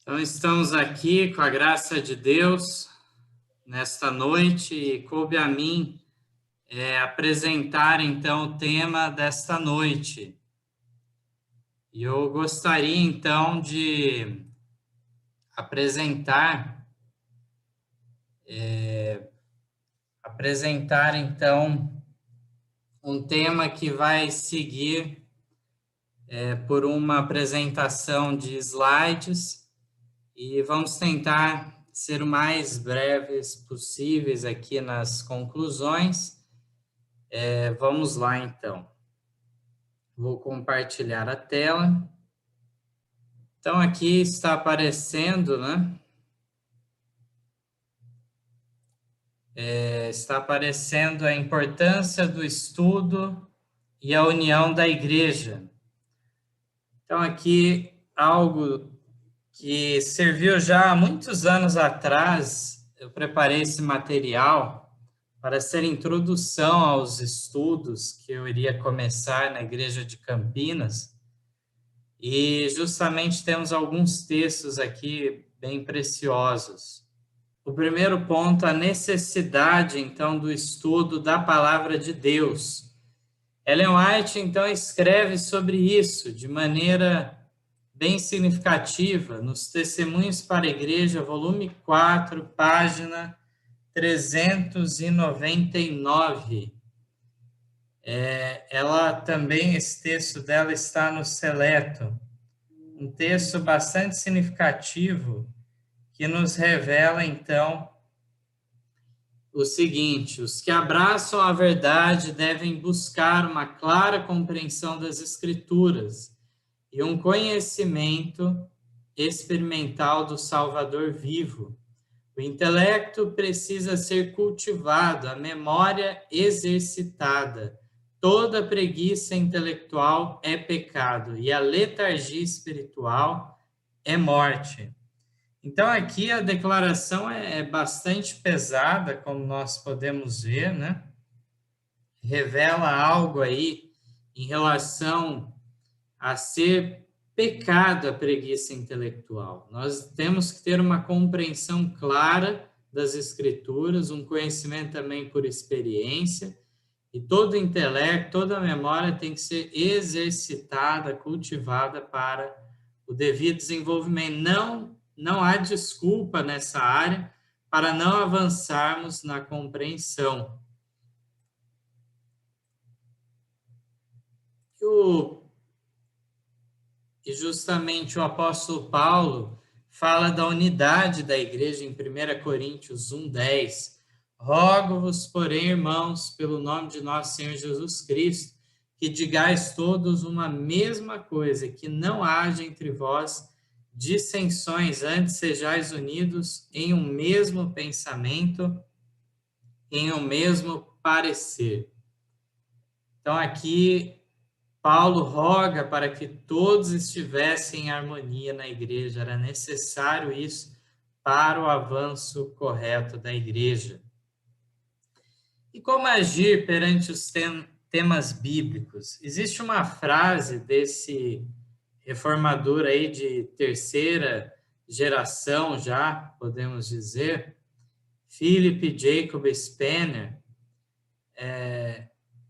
Então, estamos aqui com a graça de Deus nesta noite e coube a mim apresentar então o tema desta noite. E eu gostaria então de apresentar então um tema que vai seguir por uma apresentação de slides e vamos tentar ser o mais breves possíveis aqui nas conclusões. Vamos lá, então. Vou compartilhar a tela. Então, aqui está aparecendo, né? Está aparecendo a importância do estudo e a união da igreja. Então, aqui, algo que serviu já há muitos anos atrás, eu preparei esse material para ser introdução aos estudos que eu iria começar na Igreja de Campinas. E justamente temos alguns textos aqui bem preciosos. O primeiro ponto, a necessidade, então, do estudo da palavra de Deus. Ellen White, então, escreve sobre isso de maneira bem significativa nos Testemunhos para a Igreja, volume 4, página 399. Ela também, esse texto dela está no Seleto, um texto bastante significativo que nos revela, então, o seguinte: os que abraçam a verdade devem buscar uma clara compreensão das Escrituras e um conhecimento experimental do Salvador vivo. O intelecto precisa ser cultivado, a memória exercitada. Toda preguiça intelectual é pecado e a letargia espiritual é morte. Então, aqui a declaração é bastante pesada, como nós podemos ver, né? Revela algo aí em relação a ser pecado a preguiça intelectual. Nós temos que ter uma compreensão clara das Escrituras, um conhecimento também por experiência, e todo o intelecto, toda a memória tem que ser exercitada, cultivada para o devido desenvolvimento. Não há desculpa nessa área para não avançarmos na compreensão. E justamente o apóstolo Paulo fala da unidade da igreja em 1 Coríntios 1:10. Rogo-vos, porém, irmãos, pelo nome de nosso Senhor Jesus Cristo, que digais todos uma mesma coisa, que não haja entre vós dissensões, antes sejais unidos em um mesmo pensamento, em um mesmo parecer. Então, aqui Paulo roga para que todos estivessem em harmonia na igreja. Era necessário isso para o avanço correto da igreja. E como agir perante os temas bíblicos? Existe uma frase desse reformador aí de terceira geração já, podemos dizer, Philip Jacob Spener.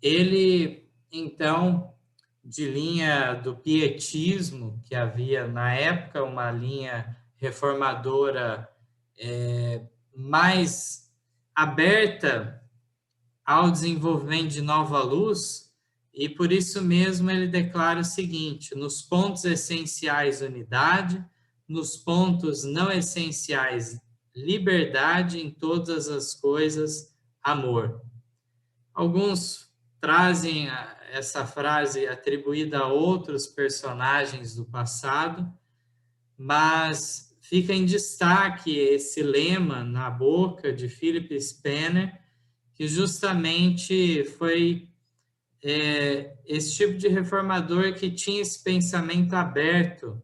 Ele, então, de linha do pietismo, que havia na época, uma linha reformadora mais aberta ao desenvolvimento de nova luz, e por isso mesmo ele declara o seguinte: nos pontos essenciais, unidade, nos pontos não essenciais, liberdade, em todas as coisas, amor. Alguns trazem essa frase atribuída a outros personagens do passado, mas fica em destaque esse lema na boca de Philip Spener, que justamente foi esse tipo de reformador que tinha esse pensamento aberto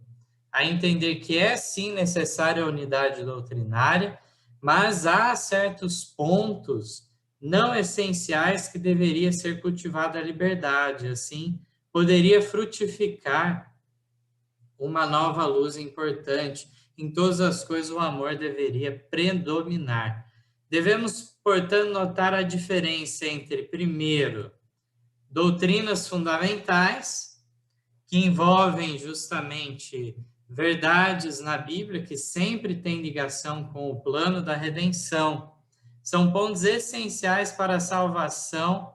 a entender que é sim necessária a unidade doutrinária, mas há certos pontos não essenciais que deveria ser cultivada a liberdade, assim poderia frutificar uma nova luz importante. em todas as coisas o amor deveria predominar. Devemos, portanto, notar a diferença entre, primeiro, doutrinas fundamentais, que envolvem justamente verdades na Bíblia, que sempre tem ligação com o plano da redenção. São pontos essenciais para a salvação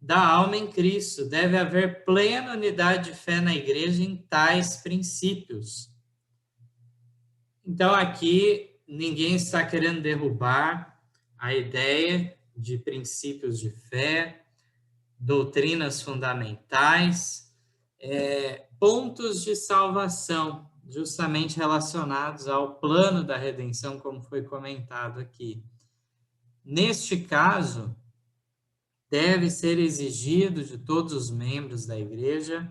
da alma em Cristo. Deve haver plena unidade de fé na igreja em tais princípios. Então, aqui, ninguém está querendo derrubar a ideia de princípios de fé, doutrinas fundamentais, pontos de salvação, justamente relacionados ao plano da redenção, como foi comentado aqui. Neste caso, deve ser exigido de todos os membros da igreja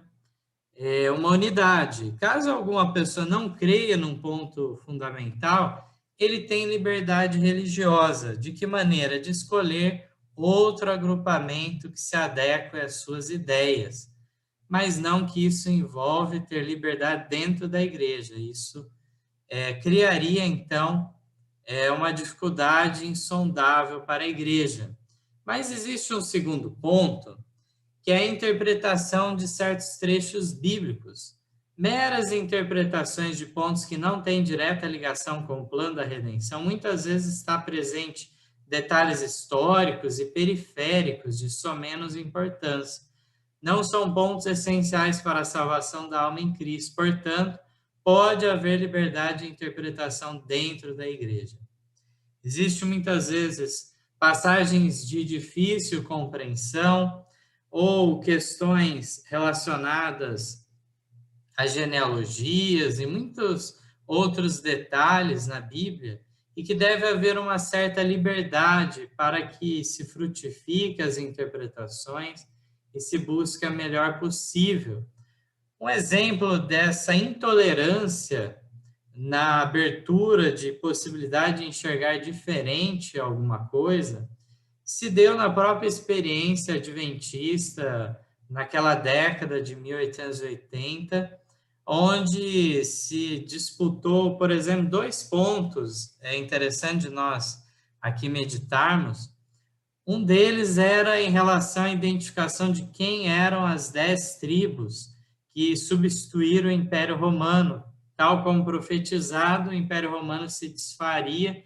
uma unidade. Caso alguma pessoa não creia num ponto fundamental, ele tem liberdade religiosa. De que maneira? De escolher outro agrupamento que se adeque às suas ideias. Mas não que isso envolve ter liberdade dentro da igreja. Isso criaria, então, uma dificuldade insondável para a igreja. Mas existe um segundo ponto, que é a interpretação de certos trechos bíblicos. Meras interpretações de pontos que não têm direta ligação com o plano da redenção, muitas vezes está presente detalhes históricos e periféricos de só menos importância. Não são pontos essenciais para a salvação da alma em Cristo, portanto, pode haver liberdade de interpretação dentro da igreja. Existem muitas vezes passagens de difícil compreensão ou questões relacionadas a genealogias e muitos outros detalhes na Bíblia, e que deve haver uma certa liberdade para que se frutifique as interpretações e se busque a melhor possível. Um exemplo dessa intolerância na abertura de possibilidade de enxergar diferente alguma coisa se deu na própria experiência adventista naquela década de 1880, onde se disputou, por exemplo, 2 pontos, é interessante nós aqui meditarmos. Um deles era em relação à identificação de quem eram as 10 tribos que substituíram o Império Romano. Tal como profetizado, o Império Romano se desfaria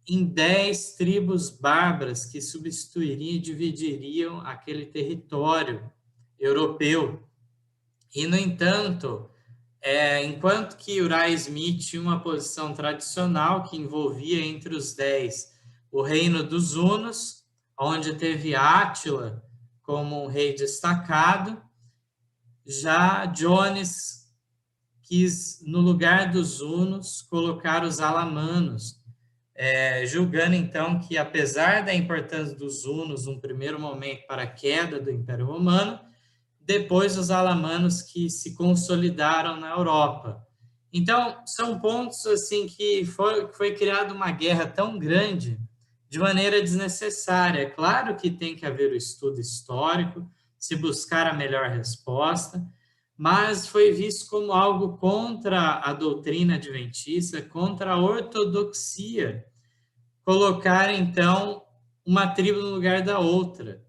em 10 tribos bárbaras que substituiriam e dividiriam aquele território europeu. E, no entanto, enquanto que Uriah Smith tinha uma posição tradicional que envolvia entre os 10 o reino dos Hunos, onde teve Átila como um rei destacado, já Jones quis, no lugar dos Hunos, colocar os alamanos, julgando então que, apesar da importância dos Hunos num primeiro momento para a queda do Império Romano, depois os alamanos que se consolidaram na Europa. Então, são pontos assim que foi criada uma guerra tão grande de maneira desnecessária. É claro que tem que haver o estudo histórico, se buscar a melhor resposta, mas foi visto como algo contra a doutrina adventista, contra a ortodoxia, colocar, então, uma tribo no lugar da outra.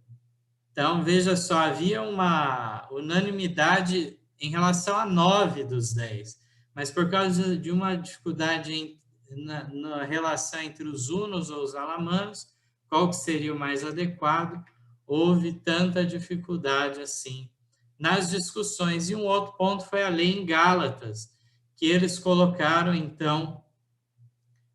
Então, veja só, havia uma unanimidade em relação a 9 dos 10, mas por causa de uma dificuldade na relação entre os hunos ou os alamanos, qual que seria o mais adequado, houve tanta dificuldade assim nas discussões. E um outro ponto foi a lei em Gálatas, que eles colocaram, então,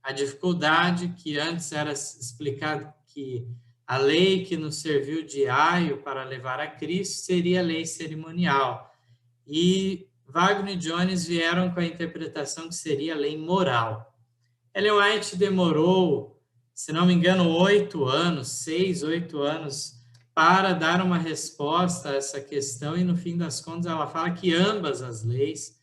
a dificuldade que antes era explicado que a lei que nos serviu de aio para levar a Cristo seria a lei cerimonial. E Wagner e Jones vieram com a interpretação que seria a lei moral. Ellen White demorou, se não me engano, 8 anos, 6, 8 anos, para dar uma resposta a essa questão, e no fim das contas ela fala que ambas as leis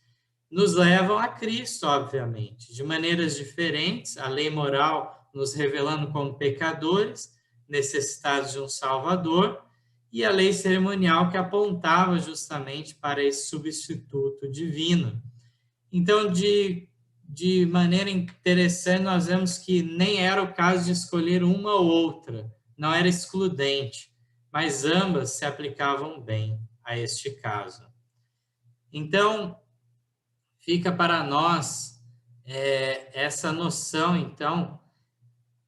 nos levam a Cristo, obviamente, de maneiras diferentes, a lei moral nos revelando como pecadores, necessitados de um Salvador, e a lei cerimonial que apontava justamente para esse substituto divino. Então, de de maneira interessante, nós vemos que nem era o caso de escolher uma ou outra, não era excludente, mas ambas se aplicavam bem a este caso. Então, fica para nós essa noção, então,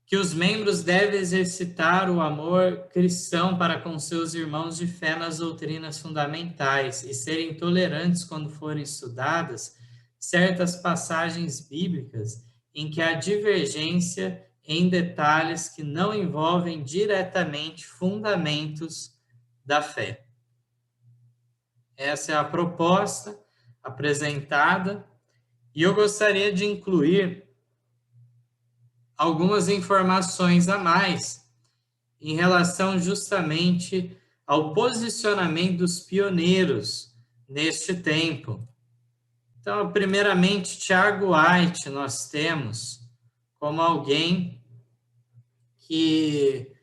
que os membros devem exercitar o amor cristão para com seus irmãos de fé nas doutrinas fundamentais e serem tolerantes quando forem estudadas certas passagens bíblicas em que há divergência em detalhes que não envolvem diretamente fundamentos da fé. Essa é a proposta apresentada e eu gostaria de incluir algumas informações a mais em relação justamente ao posicionamento dos pioneiros neste tempo. Então, primeiramente, Tiago White nós temos como alguém que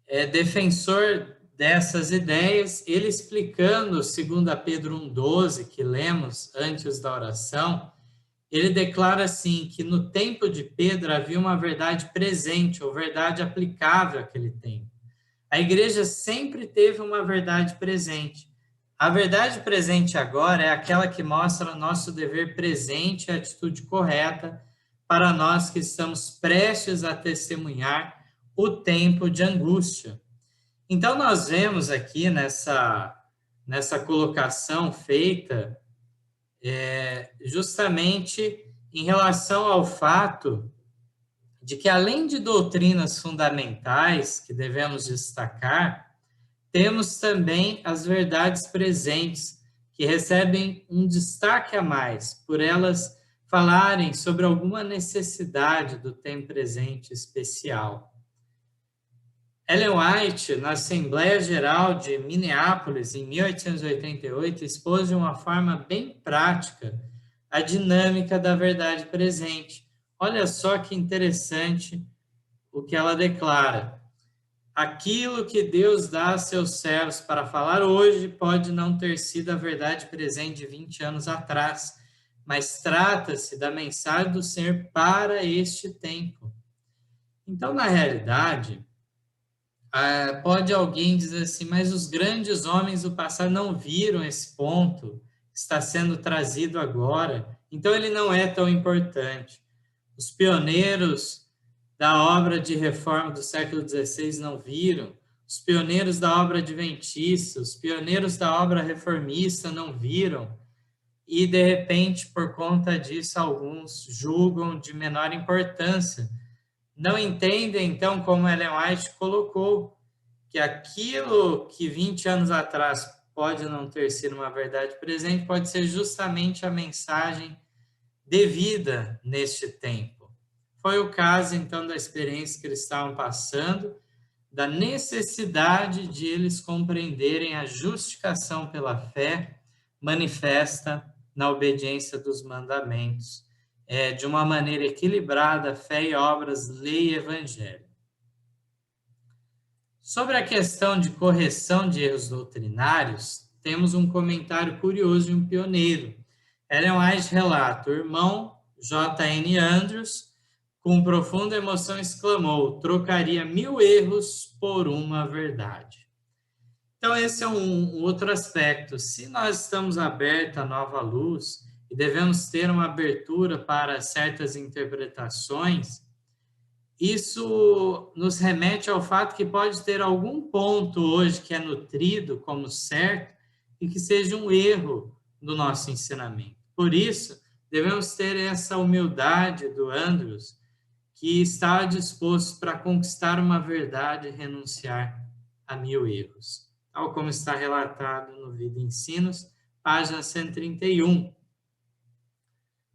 é defensor dessas ideias, ele explicando, segundo a Pedro 1,12, que lemos antes da oração, ele declara assim, que no tempo de Pedro havia uma verdade presente, ou verdade aplicável àquele tempo. A igreja sempre teve uma verdade presente. A verdade presente agora é aquela que mostra nosso dever presente e a atitude correta para nós que estamos prestes a testemunhar o tempo de angústia. Então, nós vemos aqui nessa colocação feita justamente em relação ao fato de que, além de doutrinas fundamentais que devemos destacar, temos também as verdades presentes, que recebem um destaque a mais, por elas falarem sobre alguma necessidade do tempo presente especial. Ellen White, na Assembleia Geral de Minneapolis, em 1888, expôs de uma forma bem prática a dinâmica da verdade presente. Olha só que interessante o que ela declara. Aquilo que Deus dá a seus servos para falar hoje pode não ter sido a verdade presente de 20 anos atrás, mas trata-se da mensagem do Senhor para este tempo. Então, na realidade, pode alguém dizer assim, mas os grandes homens do passado não viram esse ponto que está sendo trazido agora, então ele não é tão importante. Os pioneiros da obra de reforma do século XVI não viram, os pioneiros da obra adventista, os pioneiros da obra reformista não viram, e de repente, por conta disso, alguns julgam de menor importância. Não entendem, então, como Ellen White colocou, que aquilo que 20 anos atrás pode não ter sido uma verdade presente, pode ser justamente a mensagem devida neste tempo. Foi o caso, então, da experiência que eles estavam passando, da necessidade de eles compreenderem a justificação pela fé manifesta na obediência dos mandamentos, de uma maneira equilibrada, fé e obras, lei e evangelho. Sobre a questão de correção de erros doutrinários, temos um comentário curioso de um pioneiro. Ellen White relata: o irmão J.N. Andrews, com profunda emoção, exclamou: trocaria 1000 erros por uma verdade. Então, esse é um outro aspecto. Se nós estamos abertos à nova luz e devemos ter uma abertura para certas interpretações, isso nos remete ao fato que pode ter algum ponto hoje que é nutrido como certo e que seja um erro do nosso ensinamento. Por isso, devemos ter essa humildade do Andrews, que está disposto para conquistar uma verdade e renunciar a 1000 erros, tal como está relatado no Vida e Ensinos, página 131.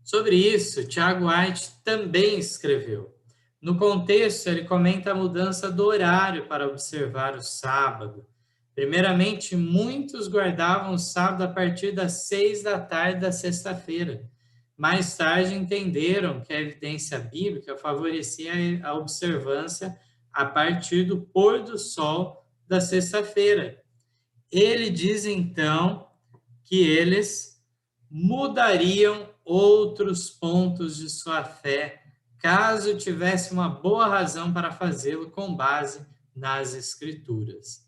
Sobre isso, Tiago White também escreveu. No contexto, ele comenta a mudança do horário para observar o sábado. Primeiramente, muitos guardavam o sábado a partir das 6 da tarde da sexta-feira. Mais tarde, entenderam que a evidência bíblica favorecia a observância a partir do pôr do sol da sexta-feira. Ele diz, então, que eles mudariam outros pontos de sua fé, caso tivesse uma boa razão para fazê-lo com base nas Escrituras.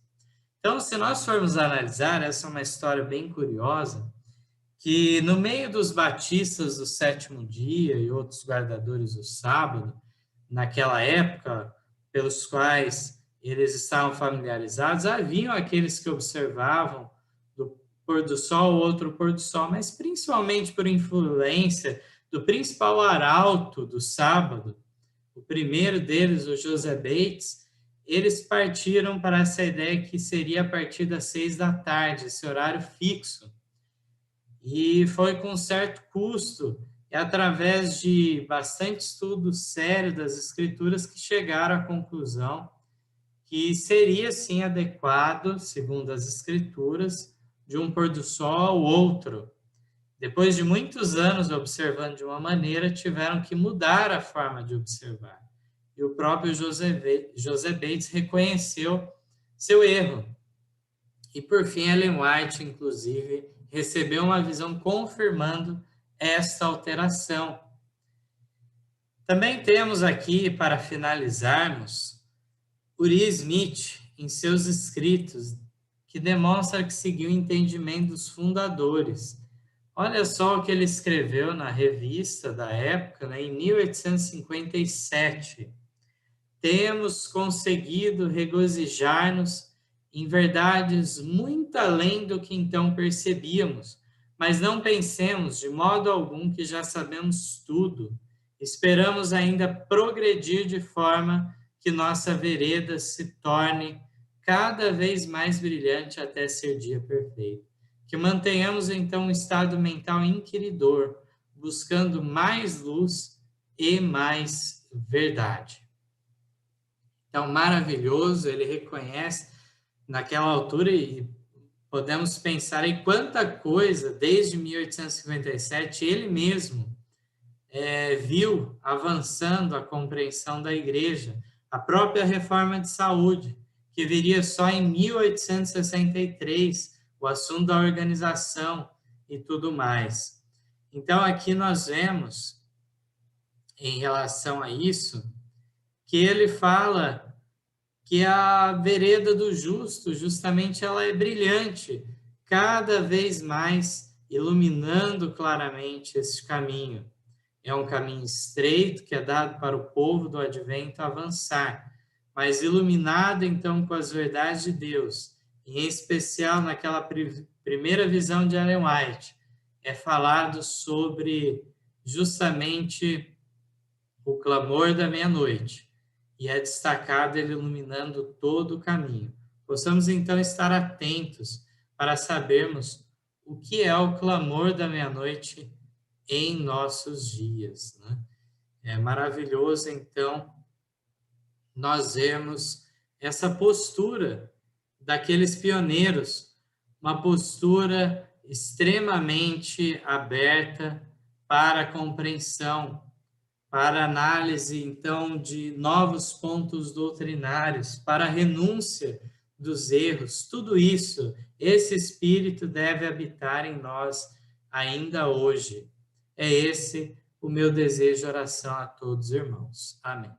Então, se nós formos analisar, essa é uma história bem curiosa, que no meio dos batistas do sétimo dia e outros guardadores do sábado, naquela época, pelos quais eles estavam familiarizados, haviam aqueles que observavam do pôr do sol, outro pôr do sol, mas principalmente por influência do principal arauto do sábado, o primeiro deles, o José Bates, eles partiram para essa ideia que seria a partir das 6 da tarde, esse horário fixo. E foi com certo custo, e através de bastante estudo sério das Escrituras, que chegaram à conclusão que seria, sim, adequado, segundo as Escrituras, de um pôr do sol ao outro. Depois de muitos anos observando de uma maneira, tiveram que mudar a forma de observar. E o próprio José Bates reconheceu seu erro. E, por fim, Ellen White, inclusive, recebeu uma visão confirmando esta alteração. Também temos aqui, para finalizarmos, Uri Smith, em seus escritos, que demonstra que seguiu o entendimento dos fundadores. Olha só o que ele escreveu na revista da época, né, em 1857. Temos conseguido regozijar-nos em verdades muito além do que então percebíamos, mas não pensemos de modo algum que já sabemos tudo. Esperamos ainda progredir de forma que nossa vereda se torne cada vez mais brilhante até ser dia perfeito. Que mantenhamos então um estado mental inquiridor, buscando mais luz e mais verdade. Então, maravilhoso, ele reconhece naquela altura, e podemos pensar em quanta coisa, desde 1857, ele mesmo viu avançando a compreensão da igreja, a própria reforma de saúde, que viria só em 1863, o assunto da organização e tudo mais. Então, aqui nós vemos, em relação a isso, que ele fala que a vereda do justo, justamente, ela é brilhante, cada vez mais iluminando claramente esse caminho. É um caminho estreito que é dado para o povo do advento avançar, mas iluminado, então, com as verdades de Deus, e em especial naquela primeira visão de Ellen White, é falado sobre justamente o clamor da meia-noite, e é destacado ele iluminando todo o caminho. Possamos, então, estar atentos para sabermos o que é o clamor da meia-noite em nossos dias, né? É maravilhoso, então, nós vemos essa postura daqueles pioneiros, uma postura extremamente aberta para a compreensão, para análise, então, de novos pontos doutrinários, para a renúncia dos erros. Tudo isso, esse Espírito deve habitar em nós ainda hoje. É esse o meu desejo de oração a todos, irmãos. Amém.